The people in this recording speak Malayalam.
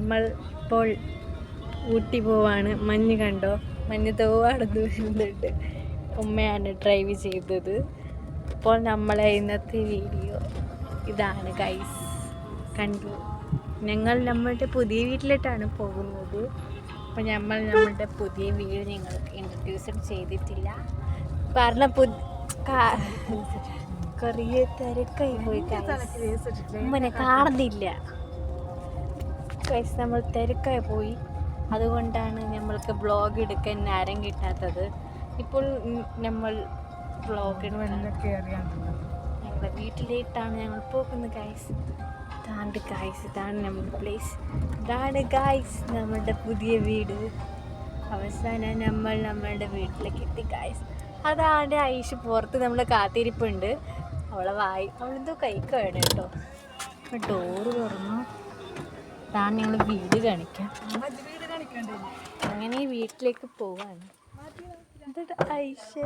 നമ്മൾ ഇപ്പോൾ ഊട്ടി പോവാണ്. മഞ്ഞ് കണ്ടോ? മഞ്ഞ് തോവാടുന്നു വരുന്നുണ്ട്. ഉമ്മയാണ് ഡ്രൈവ് ചെയ്തത്. ഇപ്പോൾ നമ്മളെ ഇന്നത്തെ വീഡിയോ ഇതാണ് ഗൈസ്. കണ്ടു. ഞങ്ങൾ നമ്മളുടെ പുതിയ വീട്ടിലോട്ടാണ് പോകുന്നത്. അപ്പോൾ നമ്മളുടെ പുതിയ വീട് ഞങ്ങൾക്ക് ഇൻട്രൊഡ്യൂസ് ചെയ്തിട്ടില്ല. കാരണം കുറേ തിരക്കായി പോയി. ഉമ്മനെ കാണുന്നില്ല ഗൈസ്. നമ്മൾ തിരക്കായി പോയി. അതുകൊണ്ടാണ് നമ്മൾക്ക് വ്ളോഗ് എടുക്കാൻ നേരം കിട്ടാത്തത്. ഇപ്പോൾ നമ്മൾ വ്ളോഗ് ഞങ്ങളുടെ വീട്ടിലേക്കാണ് ഞങ്ങൾ പോകുന്നത് ഗൈസ്. ഇതാണ് ഗൈസ്, ഇതാണ് നമ്മുടെ പ്ലേസ്. ഇതാണ് ഗൈസ് നമ്മളുടെ പുതിയ വീട്. അവസാനം നമ്മൾ നമ്മളുടെ വീട്ടിലേക്ക് എത്തി ഗൈസ്. അതാണ് ഐഷ് പുറത്ത് നമ്മൾ കാത്തിരിപ്പുണ്ട്. അവളെന്തോ കഴിക്കുകയാണ് കേട്ടോ. ഡോറ് തുറന്നു. ഇതാണ് ഞങ്ങൾ വീട് കാണിക്കാം. അങ്ങനെ വീട്ടിലേക്ക് പോവാണ്. എന്നിട്ട് ഐഷ്